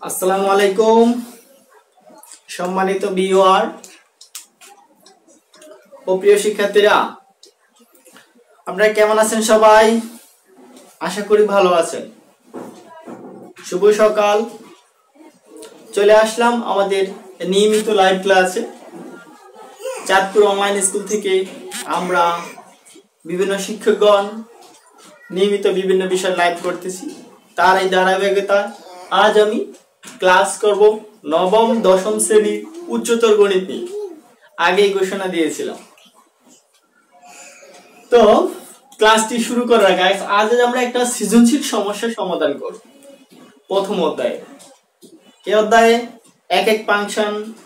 আসসালামু আলাইকুম সম্মানিত ভিউয়ার ও প্রিয় শিক্ষার্থীরা, আপনারা কেমন আছেন? সবাই আশা করি ভালো আছেন। শুভ সকাল। চলে আসলাম আমাদের নিয়মিত লাইভ ক্লাসে। চাঁদপুর অনলাইন স্কুল থেকে আমরা বিভিন্ন শিক্ষকগণ নিয়মিত বিভিন্ন বিষয় লাইভ করতেছি। তার এই ধারাবাহিকতায় আজ আমি ক্লাস করব নবম দশম শ্রেণীর উচ্চতর গণিত নিয়ে। আগেই ঘোষণা দিয়েছিলাম। তো ক্লাসটি শুরু করার আগে আজ আমরা একটা সৃজনশীল সমস্যার সমাধান করব। প্রথম অধ্যায়ে এই অধ্যায়ে এক এক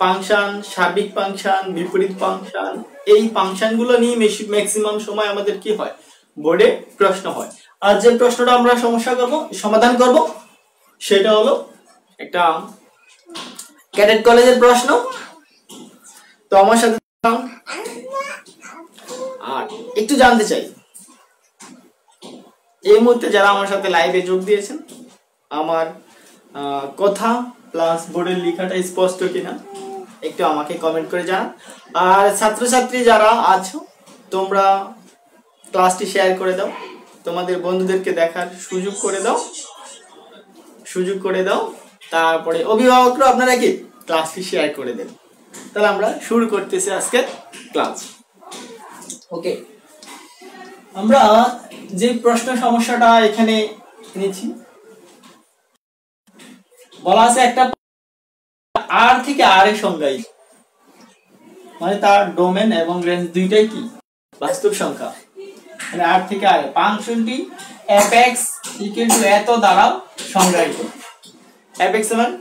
ফাংশন, সার্বিক ফাংশন, বিপরীত ফাংশন, এই ফাংশনগুলো নিয়ে ম্যাক্সিমাম সময় আমাদের কি হয়, বোর্ডে প্রশ্ন হয়। আর যে প্রশ্নটা আমরা সমাধান করব সেটা হলো একটা ক্যাডেট কলেজের প্রশ্ন। তো আমার সাথে আর একটু জানতে চাই, এই মুহূর্তে যারা আমার সাথে লাইভে যোগ দিয়েছেন, আমার কথা প্লাস বোর্ডের লেখাটা স্পষ্ট কিনা একটু আমাকে কমেন্ট করে জানান। আর ছাত্রছাত্রী যারা আছো, তোমরা ক্লাসটি শেয়ার করে দাও, তোমাদের বন্ধুদেরকে দেখার সুযোগ করে দাও। তারপরে অভিভাবকরা আপনারা কি ক্লাসটি শেয়ার করে দেন। তাহলে আমরা শুরু করতেছি আজকের ক্লাস। ওকে, আমরা যে প্রশ্ন সমস্যাটা এখানে নিয়েছি, বলা আছে একটা আর থেকে আর এর সংজ্ঞায়িত, মানে তার ডোমেন এবং রেঞ্জ দুইটাই কি বাস্তব সংখ্যা। মানে আর থেকে আর ফাংশনটি fx = এত দ্বারা সংজ্ঞায়িত। fx সমান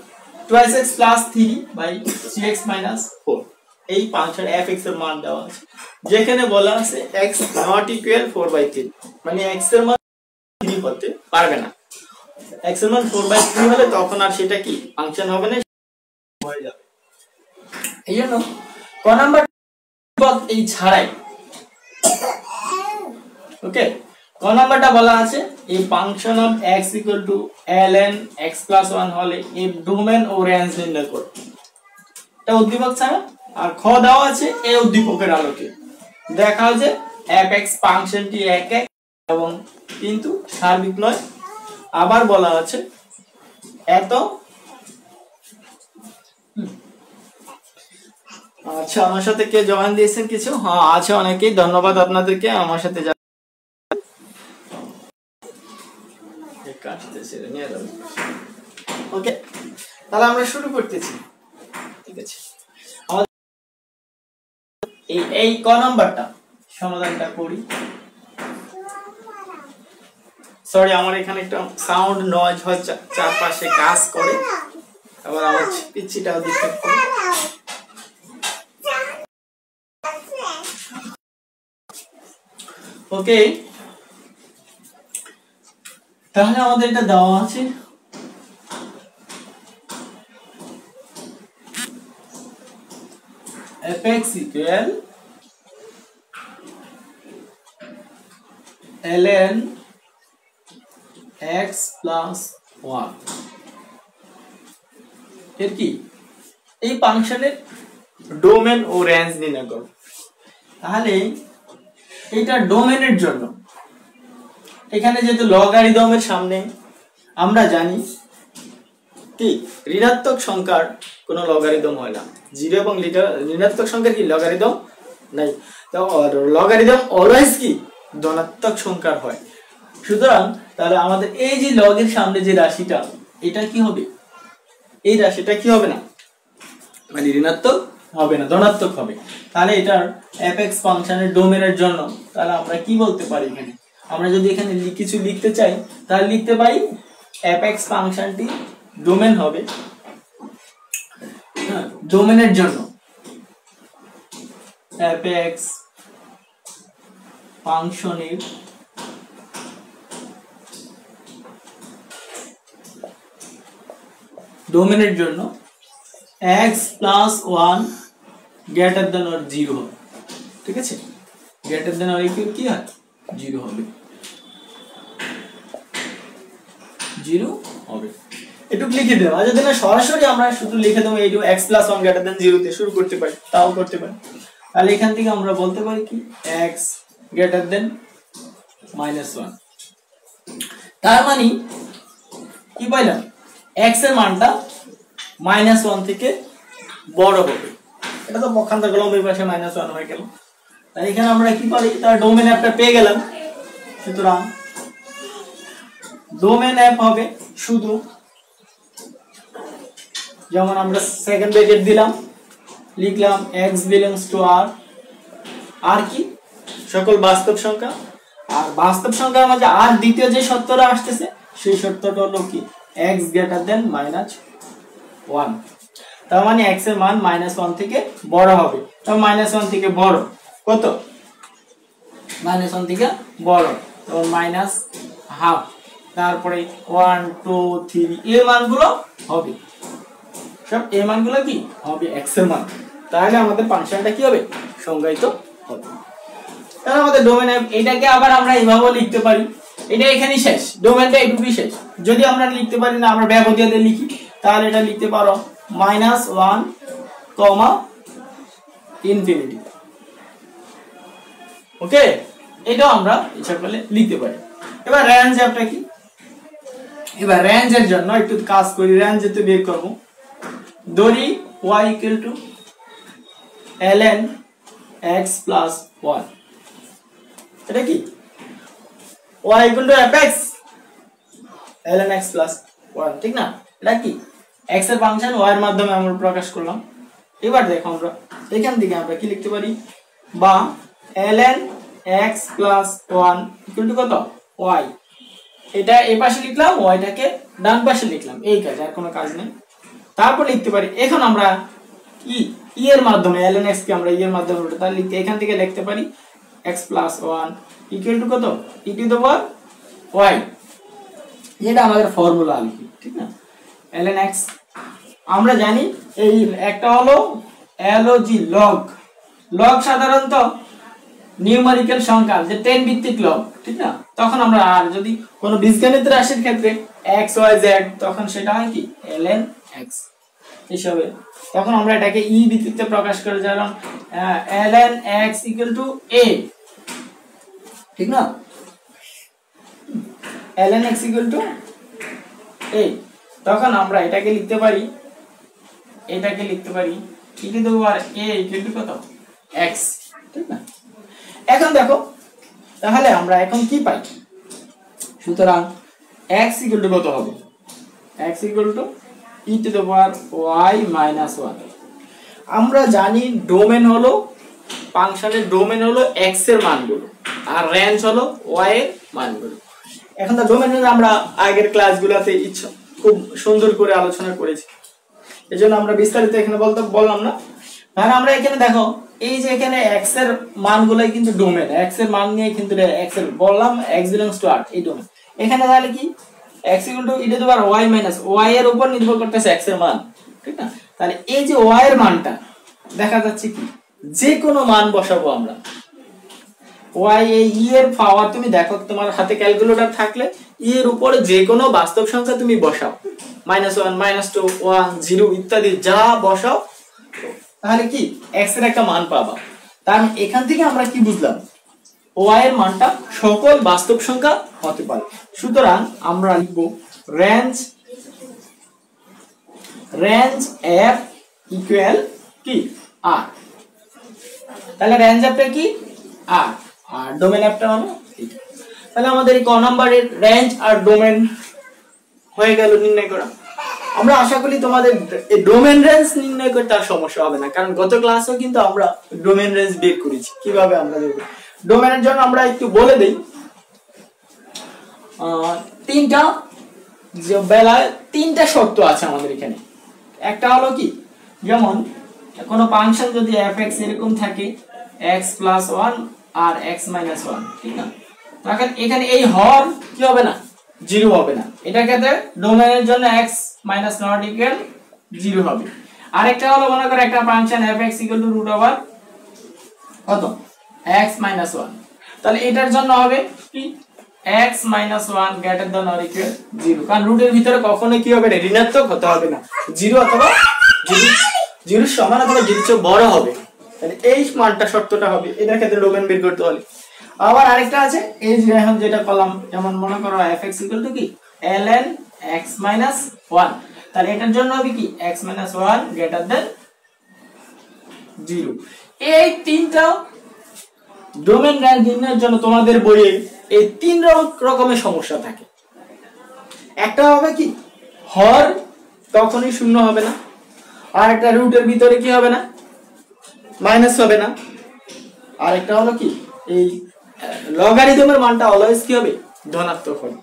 2x + 3/3x - 4। এই ফাংশন fx এর মান দেওয়া আছে, যেখানে বলা আছে x ≠ 4/3, মানে x এর মান 3 হতে পারবে না। x এর মান 4/3 হলে তখন আর সেটা কি ফাংশন হবে না, হয়ে যাবে। এইজন্য ক নাম্বার এই ছাড়াই, ওকে, ক নাম্বারটা বলা আছে এই function of x = ln x + 1 হলে এই ডোমেন ও রেঞ্জ নির্ণয় করো। এটা উদ্দীপক ছাড়া। আর খ দেওয়া আছে এই উদ্দীপকের আলোকে দেখাও যে fx ফাংশনটি এক এবং কিন্তু সার্বিক নয়। আবার বলা আছে এত। আচ্ছা, আমার সাথে কে জয়েন দিয়েছেন কিছু? হ্যাঁ, আছে অনেকেই, ধন্যবাদ আপনাদেরকে আমার সাথে। ওকে, তাহলে আমরা শুরু করতেছি। ঠিক আছে, এই ক নাম্বারটা সমাধানটা করি। সরি, আমার এখানে একটা সাউন্ড নয়েজ হয়, চারপাশে কাজ করে, আবার আমার পিচ্চিটাও ডিস্টার্ব করে। ওকে, তাহলে আমাদের এটা দেওয়া আছে fx = ln x + 1 এর কি এই ফাংশনের ডোমেন ও রেঞ্জ নির্ণয় করো। তাহলে এটা ডোমেনের জন্য এখানে যেহেতু লগারিদমের সামনে আমরা জানি কি ঋণাত্মক সংখ্যার কোনো লগারিদম হয় না। 0 এবং ঋণাত্মক সংখ্যার কি লগারিদম নাই। তো লগারিদম অলওয়েজ কি ধনাত্মক সংখ্যার হয়। সুতরাং তাহলে আমাদের এই যে লগের সামনে যে রাশিটা, এটা কি হবে, এই রাশিটা কি হবে না, মানে ঋণাত্মক হবে না, ধনাত্মক হবে। তাহলে এটার fx ফাংশনের ডোমেনের জন্য তাহলে আমরা কি বলতে পারি, এখানে আমরা যদি এখানে কিছু লিখতে চাই তাহলে লিখতে পারি fx ফাংশনটি ডোমেন হবে, ডোমেনের জন্য fx ফাংশনের ডোমেনের জন্য x + 1 > 0 হবে। ঠিক আছে, > কি হয় 0 হবে, 0 হবে। একটু লিখে দিলাম। আর যদি না সরাসরি আমরা শুধু লিখে দেবো এইটু x + 1 > 0 তে শুরু করতে পারি, তাও করতে পারি। তাহলে এখান থেকে আমরা বলতে পারি কি x > -1। তার মানে কি পাইলাম, x এর মানটা -1 থেকে বড় হবে। এটা তো পক্ষান্তর করলাম, ওই পাশে -1 হয়ে গেল। তাই এখানে আমরা কি পারি, তার ডোমেন অ্যাপটা পেয়ে গেলাম। সুতরাং ডোমেন অ্যাপ হবে শুধু, যেমন আমরা সেকেন্ড ব্র্যাকেট দিলাম, লিখলাম x belongs to r, আর কি সকল বাস্তব সংখ্যা। আর বাস্তব সংখ্যার মাঝে আর দ্বিতীয় যে শর্তটা আসতেছে সেই শর্তটা হলো কি x <-1। তার মানে x এর মান -1 থেকে বড় হবে। তো -1 থেকে বড় কত, -1 থেকে বড় তো -½ তারপরে 1 2 3 এর মানগুলো হবে, সব এই মানগুলো কি হবে x এর মান। তাহলে আমাদের ফাংশনটা কি হবে, সংজ্ঞায়িত হবে। তাহলে আমাদের ডোমেন অ্যাপ, এটাকে আবার আমরা এইভাবে লিখতে পারি, এটা এখানেই শেষ, ডোমেনটা এইটুকুই শেষ। যদি আমরা লিখতে পারি না, আমরা ব্যবধান দিয়ে লিখি, তাহলে এটা লিখতে পারো -1, ∞। ওকে, এটাও আমরা ইচ্ছা করলে লিখতে পারি। এবার রেঞ্জ অ্যাপটা কি, এবার রেঞ্জের জন্য একটু কাজ করি, রেঞ্জ যেতে বের করব। ধরি y = ln x + 1, এটা কি y = fx ln x + 1, ঠিক না? এটা কি x এর ফাংশন y এর মাধ্যমে আমরা প্রকাশ করলাম। এবার দেখো আমরা এখান থেকে আমরা কি লিখতে পারি, বা ln x + 1 = কত y, এটা এই পাশে লিখলাম, yটাকে ডান পাশে লিখলাম, এই কাজ, আর কোনো কাজ নেই। তারপর লিখতে পারি, এখন আমরা কি e এর মাধ্যমে ln x কে আমরা e এর মাধ্যমে তাহলে লিখতে, এখান থেকে লিখতে পারি x + 1 = কত e⁻y, এটা আমাদের ফর্মুলা আর কি, ঠিক না? ln x আমরা জানি এই একটা হলো log, লগ সাধারণত নিউমেরিক্যাল সংখ্যা, যে 10 ভিত্তিক লগ, ঠিক না? তখন আমরা, আর যদি কোনো বীজগণিত রাশির ক্ষেত্রে x y z, তখন সেটা হয় কি ln x হিসাবে। তখন আমরা এটাকে e ভিত্তিতে প্রকাশ করে, যেমন ln x = a, ঠিক না? ln x = a, তখন আমরা এটাকে লিখতে পারি e to a = কত x, ঠিক না? এখন দেখো তাহলে আমরা এখন কি পাই, সুতরাং x = কত হবে, x = e⁻y - 1। আমরা জানি ডোমেন হলো, ফাংশনের ডোমেন হলো x এর মানগুলো, আর রেঞ্জ হলো y এর মানগুলো। এখন তো ডোমেন আমরা আগের ক্লাসগুলোতে খুব সুন্দর করে আলোচনা করেছি, এজন্য আমরা বিস্তারিত এখানে বললাম না। তাহলে আমরা এখানে দেখো, এই যে এখানে x এর মানগুলাই কিন্তু ডোমেন, x এর মান নিয়ে কিন্তু x এর বললাম x belongs to r, এই ডোমেন। এখানে তাহলে কি x = e⁻y y এর উপর নির্ভর করতেছে x এর মান, ঠিক না? তাহলে এই যে y এর মানটা দেখা যাচ্ছে কি, যে কোনো মান বসাবো আমরা, y এই e এর পাওয়ার, তুমি দেখো তোমার হাতে ক্যালকুলেটর থাকলে e এর উপরে যে কোনো বাস্তব সংখ্যা তুমি বসাও, -1 -2 1 0 ইত্যাদি যা বসাও, তাহলে কি x এর একটা মান পাবা। তার এখান থেকে আমরা কি বুঝলাম, y এর মানটা সকল বাস্তব সংখ্যা হতে পারে। সুতরাং আমরা লিখব রেঞ্জ f ইকুয়াল কি r। তাহলে রেঞ্জ অ্যাপটা কি r, আর ডোমেন অ্যাপটা হলো এটা। তাহলে আমাদের এই ক নাম্বারের রেঞ্জ আর ডোমেন হয়ে গেল নির্ণয় করা। আমরা আশা করি তোমাদের এই ডোমেন রেঞ্জ নির্ণয় করতে আর সমস্যা হবে না, কারণ গত ক্লাসেও কিন্তু আমরা ডোমেন রেঞ্জ বের করেছি। কিভাবে আমরা দেখব, ডোমেনের জন্য আমরা একটু বলে দেই, তিনটা শর্ত আছে আমাদের এখানে। একটা হলো কি, যেমন কোনো ফাংশন যদি fx এরকম থাকে x + 1 আর x - 1, ঠিক না? তখন এখানে এই হর কি হবে না, 0 হবে না। এটা ক্ষেত্রে ডোমেনের জন্য x - ≠ 0 হবে। আরেকটা হলো, মনে করো একটা ফাংশন fx √, কত x - 1, তাহলে এটার জন্য হবে কি x - 1 greater than or equal 0, কারণ রুটের ভিতরে কখনোই কি হবে না, ঋণাত্মক হতে হবে না, 0 অথবা 0 সমান অথবা 0 চেয়ে বড় হবে, তাহলে এই মানটা শর্তটা হবে, এটার ক্ষেত্রে ডোমেন বের করতে হলে। আবার আরেকটা আছে এই যে এখন যেটা করলাম, যেমন মনে করো fx কি ln x - 1, তাহলে এটার জন্য হবে কি x - 1 গ্রেটার দ্যান 0। এই তিনটা ডোমেন রেঞ্জ নির্ণয়ের জন্য তোমাদের বইয়ে এই তিন রকমের সমস্যা থাকে। একটা হবে কি হর কখনোই শূন্য হবে না, আর একটা রুটের ভিতরে কি হবে না, মাইনাস হবে না, আর একটা হলো কি এই লগারিদমের মানটা অলওয়েজ কি হবে, ধনাত্মক হবে।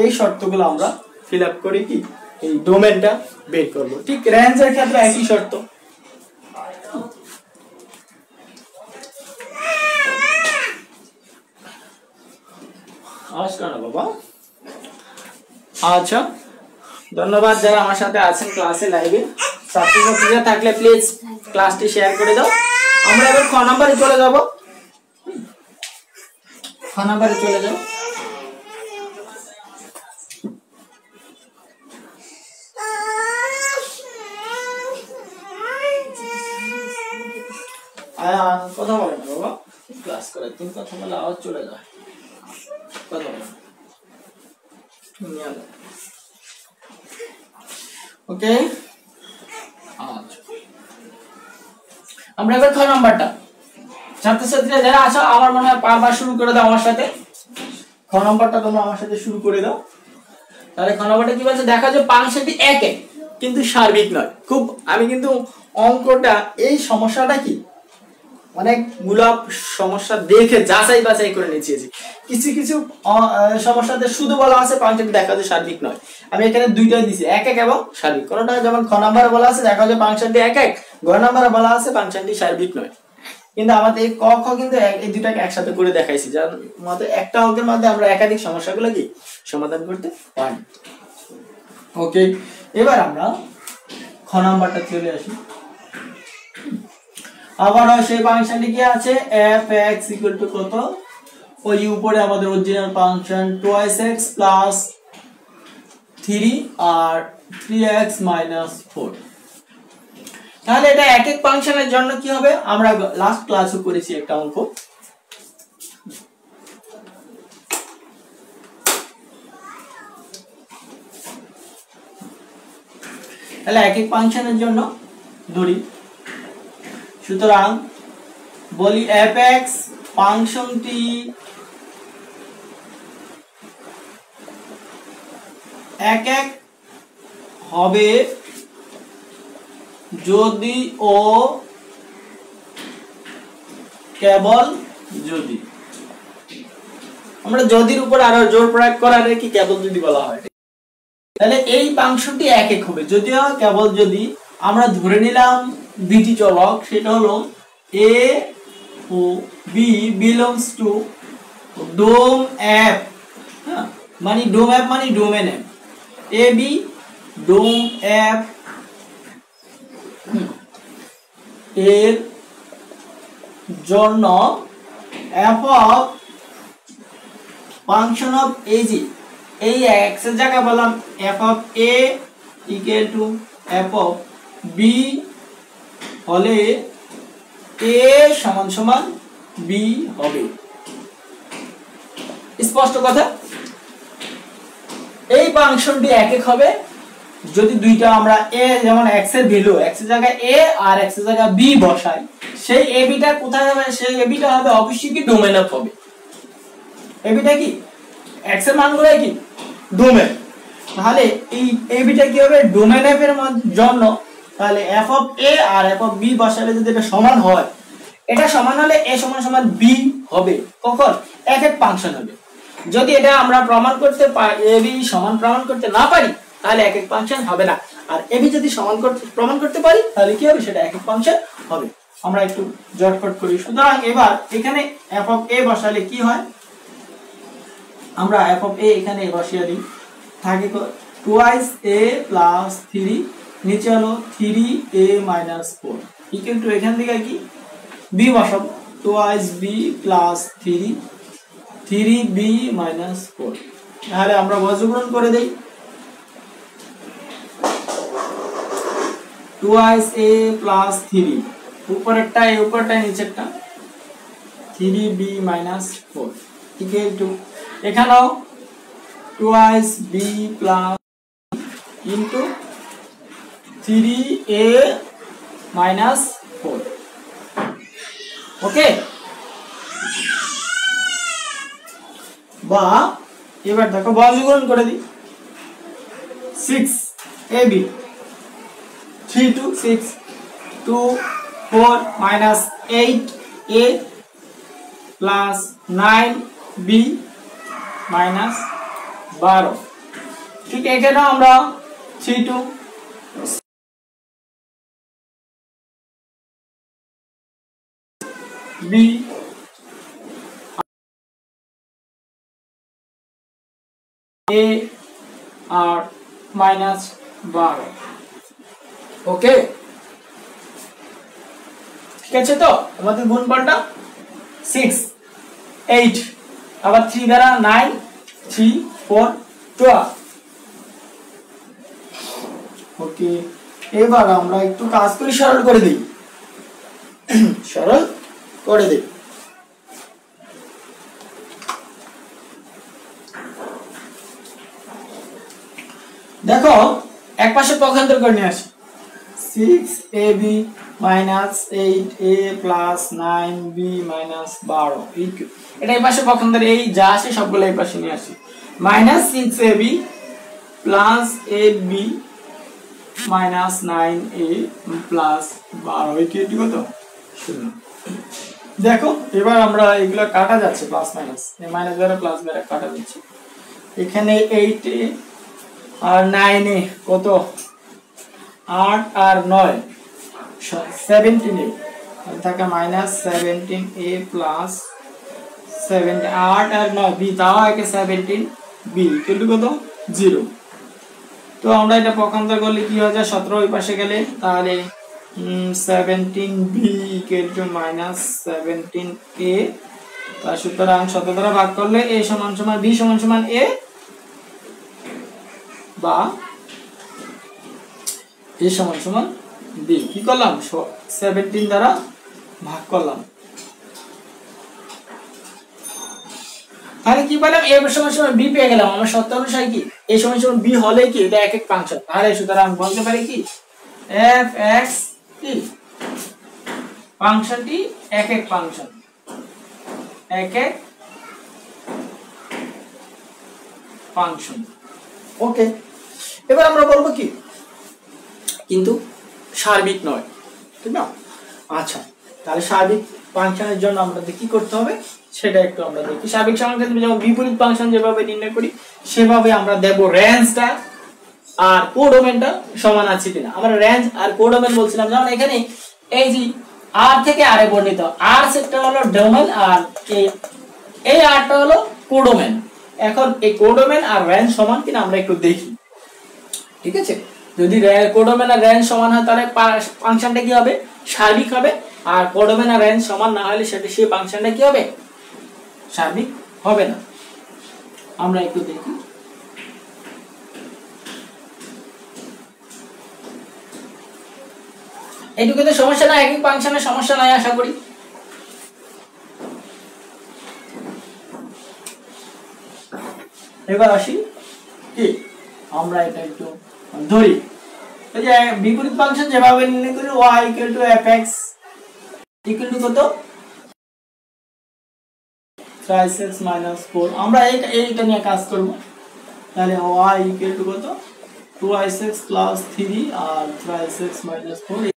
এই শর্তগুলো আমরা ফিল আপ করে কি এই ডোমেনটা বের করব। ঠিক রেঞ্জের ক্ষেত্রে একই শর্ত। নমস্কার বাবা। আচ্ছা, ধন্যবাদ যারা আমার সাথে আছেন ক্লাসে লাইভে। ছাত্রছাত্রীরা থাকলে প্লিজ ক্লাসটি শেয়ার করে দাও। আমরা এবার খ নাম্বারে চলে যাব। খ নাম্বারে চলে যাও। কথা বলেন বাবা, ক্লাস করে তুমি কথা বলে আওয়াজ চলে যায়, কথা বলেন। ওকে, আমরা এবার খ নাম্বারটা, ছাত্রছাত্রীরা যারা আছো আমার মনে হয় পারবার শুরু করে দাও আমার সাথে। খ নাম্বারটা তোমরা আমার সাথে শুরু করে দাও। তাহলে খ নাম্বারটা কি বলছে, দেখা যায় ফাংশনটি এক এক কিন্তু সার্বিক নয়। খুব আমি কিন্তু অঙ্কটা এই সমস্যাটা কি অনেকগুলো সমস্যা দেখে যাচাই বাছাই করে নিয়েছি। কিছু কিছু সমস্যাতে শুধু বলা আছে ফাংশনটি দেখা যায় সার্বিক নয়। আমি এখানে দুইটাই দিছি, এক এক এবং সার্বিক। কোনটা যেমন খ নাম্বারে বলা আছে দেখা যায় ফাংশনটি এক এক, গ নাম্বারে বলা আছে ফাংশনটি সার্বিক নয়। কিন্তু আমাদের এই ক খ কিন্তু এই দুটাকে একসাথে করে দেখাইছি, যার মধ্যে একটা অঙ্কের মধ্যে আমরা একাধিক সমস্যাগুলো কি সমাধান করতে পারি। ওকে, এবার আমরা খ নাম্বারটা চলে আসি। আবার সেই ফাংশনটি কি আছে, f(x) = কত, ওই উপরে আমাদের অরিজিনাল ফাংশন 2x প্লাস 3 আর 3x - 4। তাহলে এটা এক এক ফাংশনের জন্য কি হবে, আমরা লাস্ট ক্লাসে করেছি একটা অঙ্ক। তাহলে এক এক ফাংশনের জন্য ধরি, সুতরাং বলি f(x) ফাংশনটি এক এক হবে যদি ও কেবল যদি, আমরা যদির উপর আরো জোর প্রয়োগ করার কি কেবল যদি বলা হয়। তাহলে এই ফাংশনটি এক এক হবে যদিও কেবল যদি আমরা ধরে নিলাম দুইটি চলক, সেটা হলো a ও b belongs to dom f, মানে dom f মানে domain f, a b dom f এর জন্য f of function of a g, এই x এর জায়গায় বললাম f of a equal to f of b হলে a সমান সমান b হবে। স্পষ্ট কথা। এই ফাংশনটি এক এক হবে যদি দুইটা আমরা a যেমন x এর ভ্যালু x এর জায়গায় a আর x এর জায়গায় b বসাই, সেই a b টা কোথায় হবে, সেই a b টা হবে অবশ্যই কি ডোমেন অফ হবে। a b টা কি x এর মানগুলো কি ডোমেন, তাহলে এই a b টা কি হবে ডোমেন f এর জন্য। তাহলে f of a R f of b বসালে যদি এটা সমান হয়, এটা সমান হলে a সমান সমান b হবে। কখন এক এক ফাংশন হবে। যদি এটা আমরা প্রমাণ করতে পারি, a b সমান প্রমাণ করতে না পারি, তাহলে এক এক ফাংশন হবে না। আর a b যদি সমান করতে প্রমাণ করতে পারি, তাহলে কি হবে, সেটা এক এক ফাংশন হবে। আমরা একটু জটপট করি। সুতরাং এবার এখানে f of a বসালে কি হয়, আমরা f of a এখানে বসিয়ে দিই, থাকে 2a প্লাস 3, নিচে হলো 3a - 4 ইকুয়াল টু এখান থেকে কি b বসাবো 2b প্লাস 3, 3b মাইনাস 4। তাহলে আমরা বর্গমূল করে দেই, 2a প্লাস 3 উপরেরটা এই উপরটা নিচেরটা 3b মাইনাস 4 ইকুয়াল টু এখানেও 2b plus into 3a minus 4। ওকে, বা এবার দেখো বর্গমূল করে দিই, 6ab 3 to 6 2 4 minus 8a plus 9b minus 12। ঠিক এখানে আমরা 3 to b a আর মাইনাস 12। ওকে, ঠিক আছে। তো আমাদের গুণফলটা 6 8 আবার 3 দ্বারা 9 3 4 12। ওকে, এবার আমরা একটু কাজ করি, সরল করে দিই, সরল করে দিই। দেখো এক পাশে পক্ষান্তর করে নিয়ে আসি, 6ab minus 8a plus 9b minus 12 এটা এই পাশে পক্ষান্তর, এই যা আসে সবগুলো এই পাশে নিয়ে আসি, minus 6ab plus 8b minus 9a plus 12 কি কত? 0। দেখো এবার আমরা এগুলো কাটা যাচ্ছে, প্লাস মাইনাস, এই মাইনাস দ্বারা প্লাস দ্বারা কাটা যাচ্ছে। এখানে 8a আর 9a কত? 8 আর 9 17a থাকে মাইনাস 17a প্লাস 7 8 আর 9 b তাও একে 17b কিন্তু কত? 0। তো আমরা এটা পক্ষান্তর করলে কি হয়ে যায়, 17 ওই পাশে গেলে তাহলে 17b equal to minus 17a। তার সুতরাং 17 দ্বারা ভাগ করলে a সমান সমান b সমান সমান a, বা a সমান সমান b। কি করলাম, 17 দ্বারা ভাগ করলাম, তাহলে কি পেলাম, a সমান সমান b পেয়ে গেলাম। আমরা সূত্র অনুসারে কি a সমান সমান b হলে কি এটা এক এক ফাংশন, তাহলে সুতরাং বলতে পারি কি f(x) কি ফাংশনটি এক এক ফাংশন, এক এক ফাংশন। ওকে, এবার আমরা বলবো কি কিন্তু সার্বিক নয়, ঠিক না? আচ্ছা, তাহলে সার্বিক ফাংশনের জন্য আমাদের কি করতে হবে সেটা একটু আমরা দেখি। সার্বিক ফাংশনের ক্ষেত্রে যেমন বিপরীত ফাংশন যেভাবে নির্ণয় করি সেভাবে আমরা দেব রেঞ্জটা আর কোডোমেনটা সমান আছে কিনা। আমরা রেঞ্জ আর কোডোমেন বলছিলাম, যেমন এখানে এই যে আর থেকে আরে বর্ণিত, আর সেটটা হলো ডোমেন আর এই আরটা হলো কোডোমেন। এখন এই কোডোমেন আর রেঞ্জ সমান কিনা আমরা একটু দেখি, ঠিক আছে? যদি কোডোমেন আর রেঞ্জ সমান হয় তাহলে ফাংশনটা কি হবে, সার্বিক হবে। আর কোডোমেন আর রেঞ্জ সমান না হলে সেটা সেই ফাংশনটা কি হবে, সার্বিক হবে না। আমরা একটু দেখি, এইটুকুতে সমস্যা না, একই ফাংশনের সমস্যা নাই আশা করি। এবার আসি কি আমরা এটা একটু ধরি, এই যে বিপরীত ফাংশন যেভাবে নির্ণয় করি y f(x) ইকুয়াল টু কত 3x - 4। আমরা এইটা নিয়ে কাজ করব, তাহলে y ইকুয়াল টু কত 2x + 3 আর 3x - 4।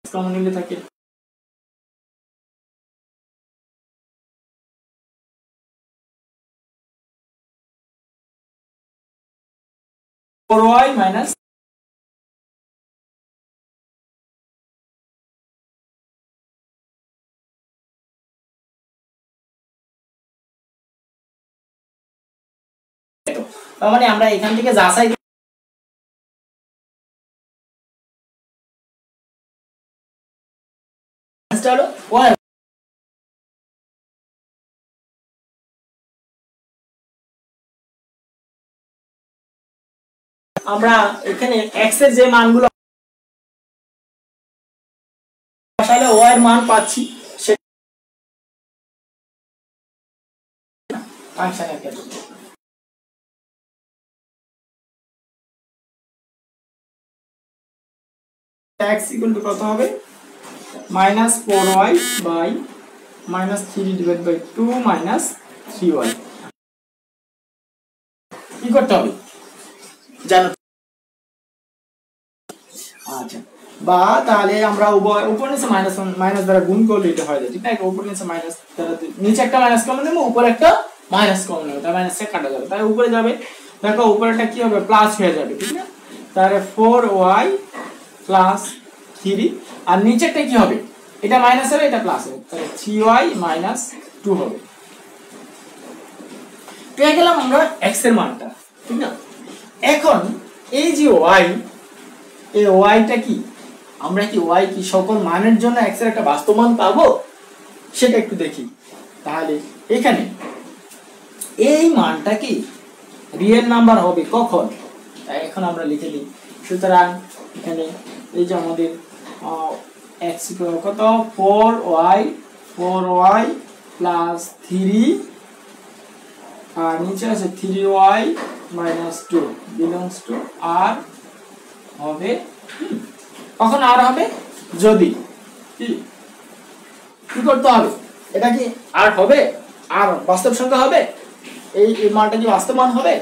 কমন নিলে থাকে 4y মাইনাস তার মানে আমরা এখান থেকে যাচাই আমরা এখানে x এর যে মানগুলো আসলে y এর মান পাচ্ছি সেটা ফাংশনের ক্ষেত্রে x ইকুয়াল টু কত হবে -4y by -3 divide by 2 -3y কি করতে হবে জানো আচ্ছা বা তাহলে আমরা উপর নিচে মাইনাস দ্বারা গুণ করলে এটা হয় ঠিক না উপর নিচে মাইনাস দ্বারা নিচে একটা মাইনাস কমন নেব উপর একটা মাইনাস কমন নেব তার মাইনাস কে কাটা যাবে তাই উপরে যাবে দেখো উপরেরটা কি হবে প্লাস হয়ে যাবে ঠিক না তাহলে 4y প্লাস 3 আর নিচেরটা কি হবে এটা মাইনাস হবে এটা প্লাস হবে তাহলে 3y মাইনাস 2 হবে পেয়ে গেলাম আমরা x এর মানটা ঠিক না এখন এই যে y এই y টা কি আমরা কি y কি সকল মানের জন্য x এর একটা বাস্তব মান পাবো সেটা একটু দেখি তাহলে এখানে এই মানটা কি রিয়েল নাম্বার হবে কখন তাই এখন আমরা লিখে দিই সুতরাং এখানে এই যে আমাদের x কত 4y 3 আর নিচে আছে 3y - 2 belongs to r হবে কখন আর হবে যদি কি করতে হবে এটা কি আর হবে আর বাস্তব সংখ্যা হবে এই মানটা কি বাস্তব মান হবে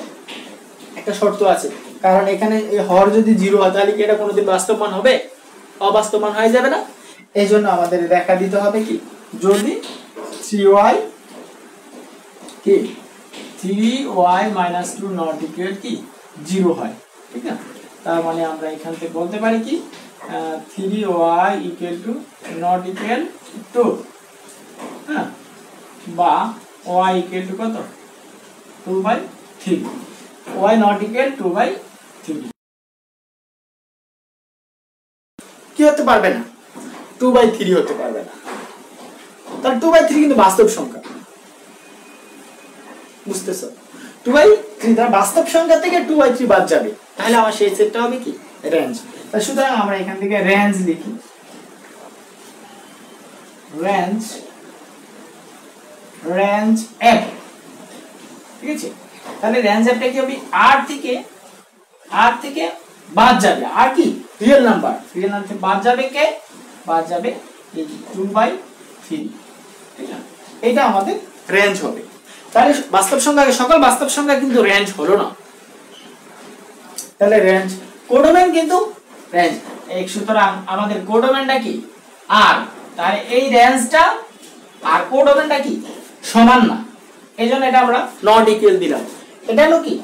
একটা শর্ত আছে কারণ এখানে এই হর যদি 0 হয় তাহলে কি এটা কোনোদিন বাস্তব মান হবে অবাস্তব মান হয়ে যাবে না এইজন্য আমাদের দেখা দিতে হবে কি যদি 3y কি 3y - 2 নট ইকুয়াল কি 0 হয় ঠিক না তার মানে আমরা এখান থেকে বলতে পারি কি 3y = নট ইকুয়াল 2 হ্যাঁ বা y = কত 2/3 y নট ইকুয়াল 2/3 কি হতে পারবে না 2/3 হতে পারবে না তাহলে 2/3 কিন্তু বাস্তব সংখ্যা বুঝতেছো 2/3 তার বাস্তব সংখ্যা থেকে 2/3 বাদ যাবে তাহলে আমার সেই সেটটা হবে কি রেঞ্জ তাহলে সুতরাং আমরা এখান থেকে রেঞ্জ লিখি রেঞ্জ f ঠিক আছে তাহলে রেঞ্জ fটা কি হবে r থেকে বাদ যাবে আর কি রিয়েল নাম্বার থেকে বাদ যাবে কে বাদ যাবে এই 2/3 ঠিক আছে এটা আমাদের রেঞ্জ হবে তাহলে বাস্তব সংখ্যা সকল বাস্তব সংখ্যা কিন্তু রেঞ্জ হলো না তাহলে রেঞ্জ কোডোমেন কিন্তু রেঞ্জ এক সুতরাং আমাদের কোডোমেনটা কি আর তাহলে এই রেঞ্জটা আর কোডোমেনটা কি সমান না এইজন্য এটা আমরা নট ইকুয়াল দিলাম এটা হলো কি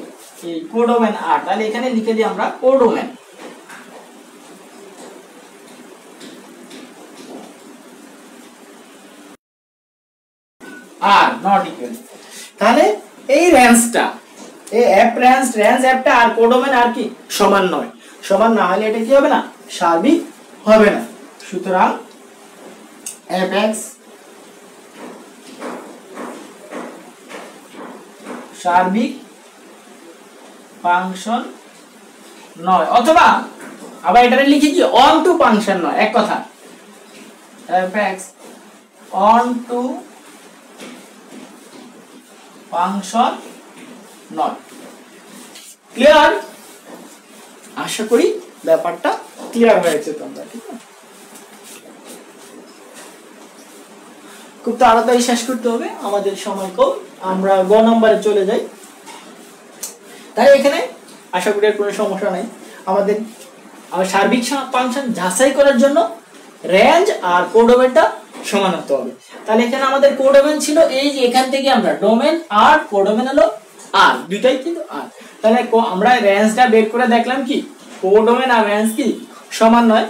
এই কোডোমেন আর তাহলে এখানে লিখে দিই আমরা কোডোমেন আর নট ইকুয়াল তাহলে এই রেঞ্জটা এই রেঞ্জ অ্যাপটা আর কোডোমেন আর কি সমান নয় সমান না হলে এটা কি হবে না সার্বিক হবে না সুতরাং fx সার্বিক ফাংশন নয় অথবা আবার এটা লিখি কি অন টু ফাংশন নয় এক কথা fx onto function not clear আশা করি ব্যাপারটা ক্লিয়ার হয়েছে তোমরা ঠিক আছে খুব তাড়াতাড়ি শেষ করতে হবে আমাদের সময় কম আমরা গ নম্বরে চলে যাই তাই এখানে আশা করি আর কোনো সমস্যা নাই আমাদের সার্বিক ফাংশন যাচাই করার জন্য রেঞ্জ আর কোডোমেনটা সমান হতে হবে তাহলে এখানে আমাদের কোডোমেন ছিল এই যে এখান থেকে আমরা ডোমেন আর কোডোমেন হলো আর দুইটাই কিন্তু আর। তাহলে আমরা রেঞ্জটা বের করে দেখলাম কি কোডোমেন আর রেঞ্জ কি সমান নয়।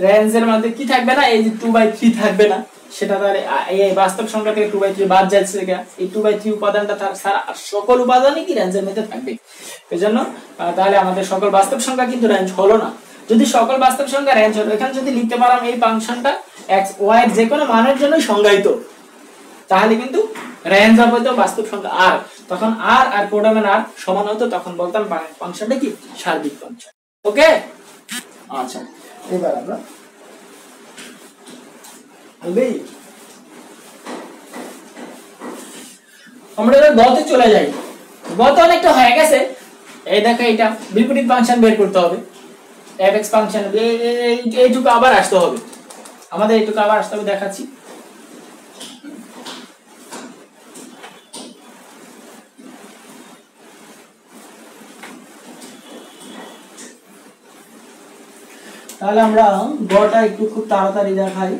রেঞ্জের মধ্যে কি থাকবে না, এই যে 2/3 থাকবে না, সেটা তাহলে এই বাস্তব সংখ্যা থেকে 2/3 বাদ যাচ্ছে, এই 2/3 উপাদানটা তার সারা সকল উপাদানই কি রেঞ্জের মধ্যে থাকবে। এজন্য তাহলে আমাদের সকল বাস্তব সংখ্যা কিন্তু রেঞ্জ হলো না। যদি সকল বাস্তব সংখ্যা রেঞ্জ হলো, এখানে যদি লিখতে পারলাম এই ফাংশনটা x y এর যে কোনো মানের জন্য সংজ্ঞায়িত, তাহলে কিন্তু রেঞ্জ হবে তো বাস্তব সংখ্যা আর, তখন আর আর কোডোমেন আর সমান হতো, তখন বলতাম ফাংশনটা কি সার্বিক ফাংশন। ওকে, আচ্ছা এবার আমরা এবার গতে চলে যাই। গত অনেকটা হয়ে গেছে। এই দেখো এটা বিপরীত ফাংশন বের করতে হবে, fx ফাংশন এইটুকু আবার আসতে হবে, আমাদের এইটুকু আবার আসতে হবে, দেখাচ্ছি। তাহলে আমরা গটা একটু খুব তাড়াতাড়ি দেখাই।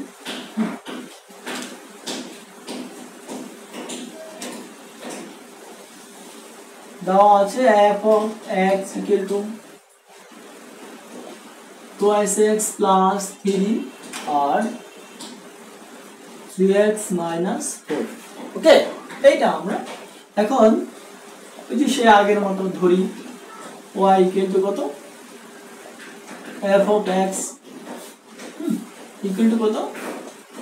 দেওয়া আছে f of x equal to 2x plus 3 আর 3x minus 4। ওকে, এইটা আমরা এখন ওই যে সে আগের মতো ধরি y equal to কত, f of x equal to কত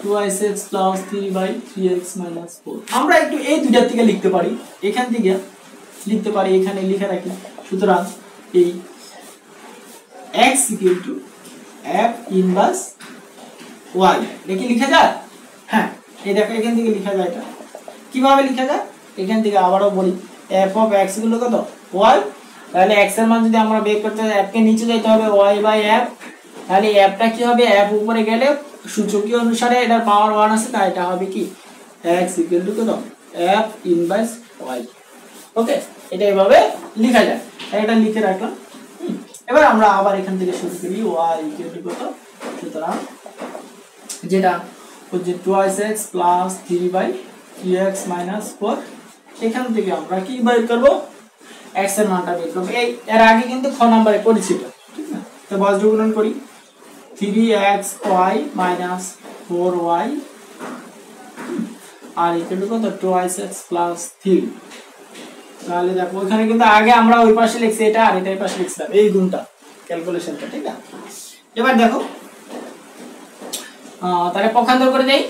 2x plus 3/3x minus 4। আমরা একটু এই দুইটার থেকে লিখতে পারি, এখান থেকে লিখতে পারি, এখানে লিখে রাখি। সুতরাং এই x equal to f inverse y, দেখি লিখা যায়? হ্যাঁ, এই দেখো এখান থেকে লিখা যায়। এটা কিভাবে লিখা যায়? এখান থেকে আবারও বলি, f of x গুলো কত y, তাহলে x এর মান যদি আমরা বের করতে চাই f কে নিচে যাইতে হবে y/f, তাহলে f টা কি হবে, f উপরে গেলে সূচকীয় অনুসারে এটার পাওয়ার 1 আছে, তাই এটা হবে কি x equal to কত f ইনভার্স y। ওকে, এটা এভাবে লেখা যায়, এটা লিখে রাখলাম। এবার আমরা আবার এখান থেকে শুরু করি, y equal to কত, সুতরাং যেটা হচ্ছে 2x plus 3/3x minus 4, এখান থেকে আমরা কি বের করব, x এর মানটা বের করব। এই এর আগে কিন্তু খ নম্বরে করেছি তো, ঠিক না? তো বজ্র গুণন করি, 3xy minus 4y R equal to কত 2x plus 3। তাহলে দেখো এখানে কিন্তু আগে আমরা ওই পাশে লিখছি এটা, আর এটা এই পাশে লিখছিলাম, এই গুণটা ক্যালকুলেশনটা, ঠিক আছে? এবার দেখো তাহলে পক্ষান্তর করে দেই,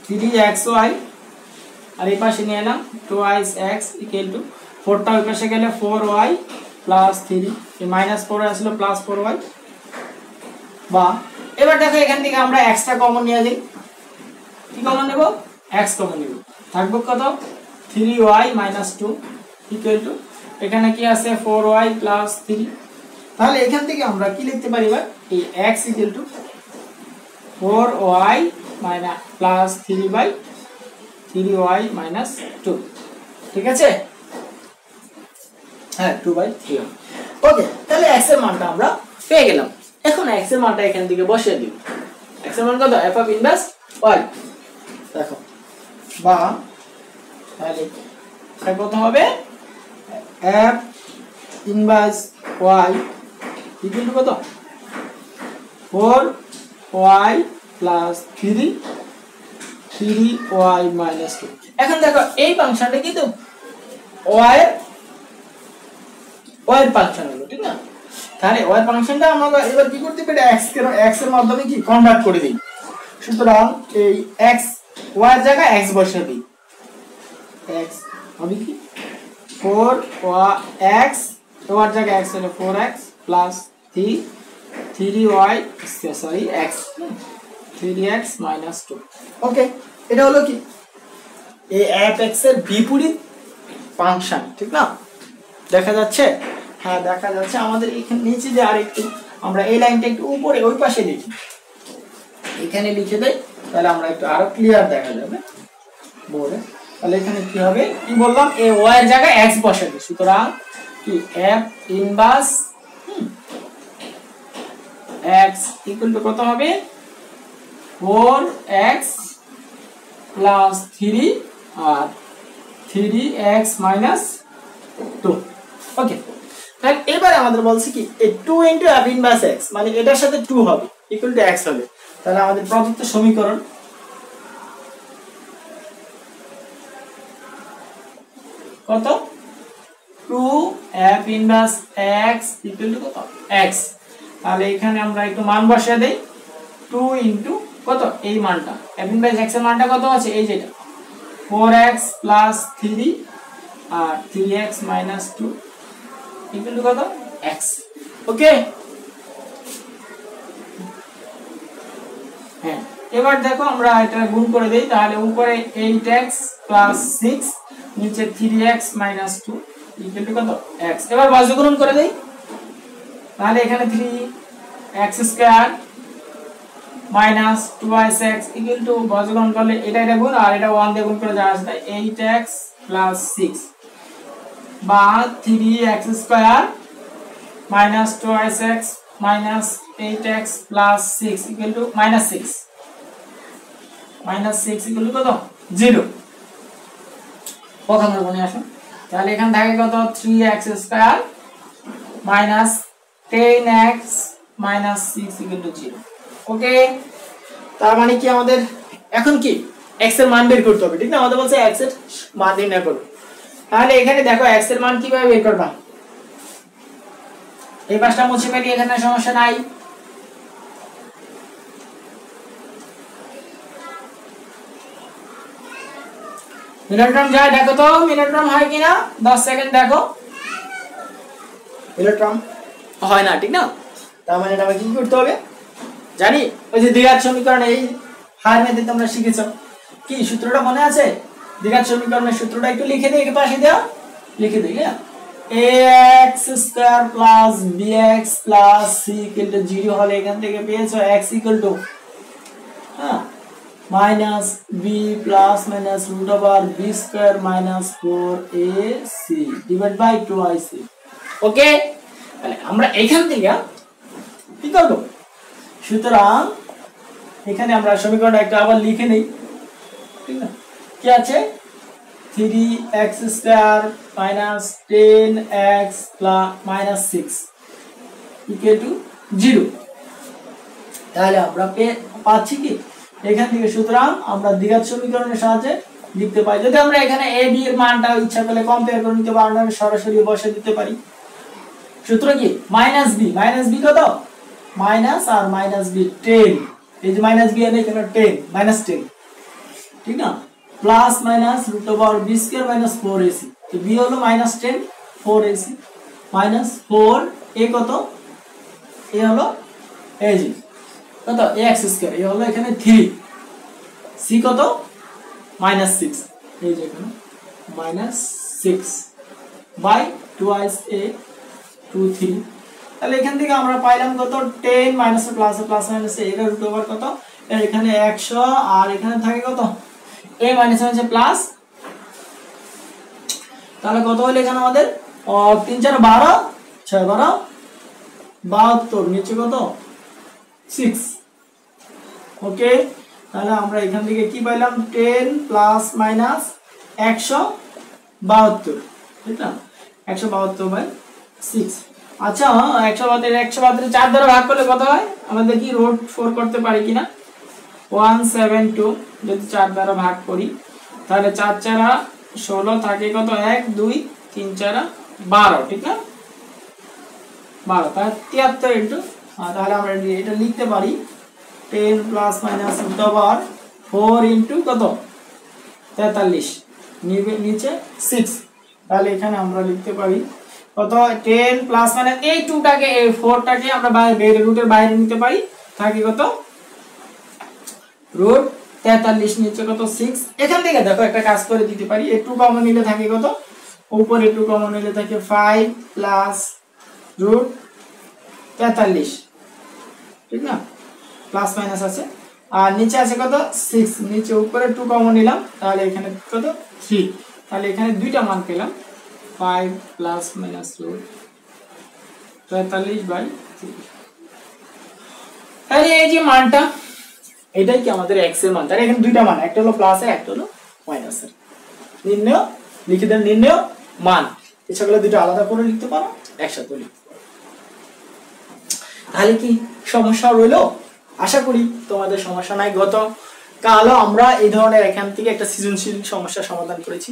3xy আর এই পাশে নিয়ে এলাম 2x equal to 4 টা ওই পাশে গেলে 4y plus 3, এই -4 আসলো plus 4y। বা এবার দেখো এখান থেকে আমরা x টা কমন নিয়ে যাই, কি কমন নেব, x কমন নেব, থাকবে কত 3y minus 2 equal to এখানে কি আছে 4y plus 3। তাহলে এখান থেকে আমরা কি লিখতে পারি, এবার এই x equal to 4y minus plus 3/3y minus 2, ঠিক আছে? হ্যাঁ 2/3। ওকে, তাহলে x এর মানটা আমরা পেয়ে গেলাম। এখন x এর মানটা এখান থেকে বসিয়ে দিই, x এর মান কত f of inverse y, দেখো বা তাহলে কত হবে f inverse y equal to কত 4y plus 3y minus 2। এখন দেখো এই ফাংশনটা কিন্তু y এর ফাংশন হলো, ঠিক না? তাহলে y এর ফাংশনটা আমরা এবার কি করতে পারি, x এর মাধ্যমে কি কনভার্ট করে দিই। সুতরাং এই x y এর জায়গায় x বসিয়ে দিই, x হবে কি 4x, y এর জায়গায় x হলো 4x plus 3y sorry x 3x minus 2। ওকে, এটা হলো কি এই f(x) এর বিপরীত ফাংশন, ঠিক না? দেখা যাচ্ছে? হ্যাঁ দেখা যাচ্ছে। আমাদের এখানে নিচে যে আরেকটু আমরা এই লাইনটা একটু উপরে ওই পাশে লিখি, এখানে লিখে দেই, তাহলে আমরা একটু আরো ক্লিয়ার দেখা যাবে বোর্ডে। তাহলে এখানে কি হবে, কি বললাম, এই y এর জায়গায় x বসাবো। সুতরাং কি f inverse x equal to কত হবে 4x plus 3 আর 3x - 2। ওকে, তাহলে এবারে আমাদের বলছে কি এই 2 * f ইনভার্স x মানে এটার সাথে 2 হবে ইকুয়াল টু x হবে। তাহলে আমাদের প্রদত্ত সমীকরণ কত 2f inverse x equal to কত x। তাহলে এখানে আমরা একটু মান বসিয়ে দেই 2 * কত এই মানটা f ইনভার্স x এর মানটা কত আছে এই যেটা 4x + 3 আর 3x - 2 ইকুয়াল টু কত x। ওকে, হ্যাঁ এবার দেখো আমরা এটা গুণ করে দেই। তাহলে উপরে 8x + 6 নিচে 3x - 2 ইকুয়াল টু কত x। এবার বর্গমূল করে দেই। তাহলে এখানে 3x² - 2x ইকুয়াল টু বর্গমূল করলে এটা গুণ আর এটা 1 দিয়ে গুণ করে যা আসে 8x + 6 বা 3x² - 2x - 8x + 6 equal to -6 -6 equal to কত 0। প্রথমে গুণে আসুন। তাহলে এখানে থাকে কত 3x² - 10x - 6 ইকুয়াল টু 0। ওকে, তার মানে কি আমাদের এখন কি x এর মান বের করতে হবে, ঠিক না? আমাদের বলছে x এর মান নির্ণয় করো। তাহলে এখানে দেখো x এর মান কিভাবে বের করবা, এই পাঁচটা মুছে ফেলি, এখানে সমস্যা নাই। মিনিট্রাম যায় দেখো তো মিনিট্রাম হয় কিনা 10 সেকেন্ড দেখো। মিনিট্রাম হয় না, ঠিক না? তার মানে এটা কি করতে হবে জানি, ওই যে দ্বিঘাত সমীকরণ এই হার মেথড তোমরা শিখেছো, কি সূত্রটা মনে আছে? দ্বিঘাত সমীকরণের সূত্রটা একটু লিখে দেই, এর পাশে দাও, লিখে দেই। হ্যাঁ, ax² + bx + c = 0 হলে এখান থেকে পেয়েছো x = হ্যাঁ -b + -√b² - 4ac / 2ac। ওকে, তাহলে আমরা এখান থেকে কি করব, সুতরাং এখানে আমরা সমীকরণটা একটা আবার লিখে নেই, ঠিক না? কি আছে 3x² - 10x - 6 = 0। তাহলে আমরা পাচ্ছি কি এখান থেকে, সুতরাং আমরা দ্বিঘাত সমীকরণের সাহায্যে লিখতে পারি। যদি আমরা এখানে a b এর মানটা ইচ্ছা করলে কম্পেয়ার করে নিতে পারি, আমরা সরাসরি বসে দিতে পারি। সূত্র কি -b কত মাইনাস আর -b 10, এই যে -b এর এখানে 10 -10, ঠিক না? প্লাস মাইনাস √b² - 4ac, তো b হলো -10 4ac -4 a কত, a হলো এই যে কত ax², এই হলো এখানে 3, c কত -6, এই যে এখানে -6 বাই 2a 2 3। তাহলে এখান থেকে আমরা পাইলাম কত 10 মাইনাস প্লাস প্লাস মাইনাস এটা √ওভার কত এখানে 100 আর এখানে থাকে কত a মাইনাস হচ্ছে প্লাস। তাহলে কত হলো এখানে আমাদের 3 4 12 6 12 72 নিচে কত 6। ওকে, তাহলে আমরা এখান থেকে কি পাইলাম 10 প্লাস মাইনাস 172, ঠিক না? 172/6। আচ্ছা 172 4 দ্বারা ভাগ করলে কত হয় আমরা দেখি, √4 করতে পারি কিনা। 172 যদি 4 দ্বারা ভাগ করি তাহলে 4 4 16 থাকে কত 1 2 3 4 12, ঠিক না? 12 তাহলে 73 ইনটু, তাহলে আমরা এটা লিখতে পারি 10 প্লাস মাইনাস √4 ইনটু কত 43 নিচে 6। তাহলে এখানে আমরা লিখতে পারি কত 10 প্লাস মানে এই 2টাকে এই 4টাকে আমরা বাইরে রুটের বাইরে নিতে পারি, থাকে কত √43 নিচে কত 6। এখান থেকে দেখো একটা কাজ করে দিতে পারি, এই 2 কমন নিলে থাকে কত উপরে 2 কমন নিলে থাকে 5 প্লাস √43, ঠিক না? প্লাস মাইনাস আছে আর নিচে আছে কত 6, নিচে উপরে 2 কমন নিলাম তাহলে এখানে কত 3, তাহলে এখানে দুইটা মান পেলাম 5 প্লাস মাইনাস √43/3। তাহলে এই যে মানটা এটাই কি আমাদের x এর মান। তাহলে এখানে দুইটা মান, একটা হলো প্লাস আর একটা হলো মাইনাস এর। নির্ণয় লিখিত নির্ণেয় মান, এই সকলে দুটো আলাদা করে লিখতে পারো, একসাথে লিখতে পারো। তাহলে কি সমস্যা রইলো? আশা করি তোমাদের সমস্যা নাই। গত কালও আমরা এই ধরনের এখান থেকে একটা সৃজনশীল সমস্যা সমাধান করেছি।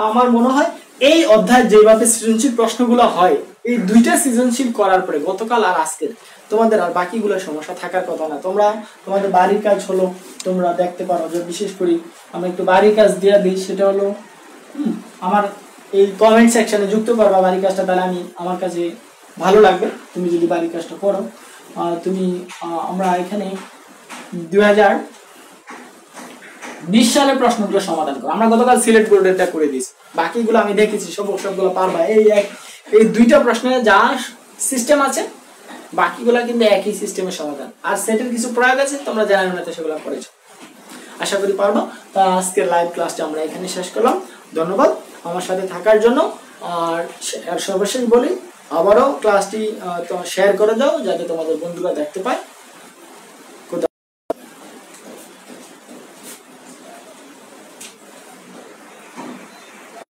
আমার মনে হয় এই অধ্যায় যেভাবে সৃজনশীল প্রশ্নগুলো হয়, এই দুইটা সৃজনশীল করার পরে গতকাল আর আজকের তোমাদের আর বাকিগুলো সমস্যা থাকার কথা না। তোমরা তোমাদের বাড়ির কাজ হলো তোমরা দেখতে পারো, যে বিশেষ করে আমরা একটু বাড়ির কাজ দিয়ে দিই, সেটা হলো আমার এই কমেন্ট সেকশনে যুক্ত করবা বাড়ির কাজটা, তাহলে আমি আমার কাছে ভালো লাগবে তুমি যদি বাড়ির কাজটা করো। তুমি আমরা এখানে 2020 সালের প্রশ্নগুলো সমাধান করো। আমরা গতকাল সিলেট বোর্ডেরটা করে দিয়েছি, বাকিগুলো আমি দেখেছি সবগুলো পারবা। এই দুইটা প্রশ্নে যা সিস্টেম আছে বাকিগুলো কিন্তু একই সিস্টেমের সমাধান, আর সেটের কিছু প্রয়োগ আছে তোমরা জানার মতো সেগুলো করেছো, আশা করি পারবা। তা আজকের লাইভ ক্লাসটা আমরা এখানে শেষ করলাম। ধন্যবাদ আমার সাথে থাকার জন্য। আর সর্বশেষ বলি, আবারও ক্লাসটি শেয়ার করে দাও যাতে তোমাদের বন্ধুরা দেখতে পায়।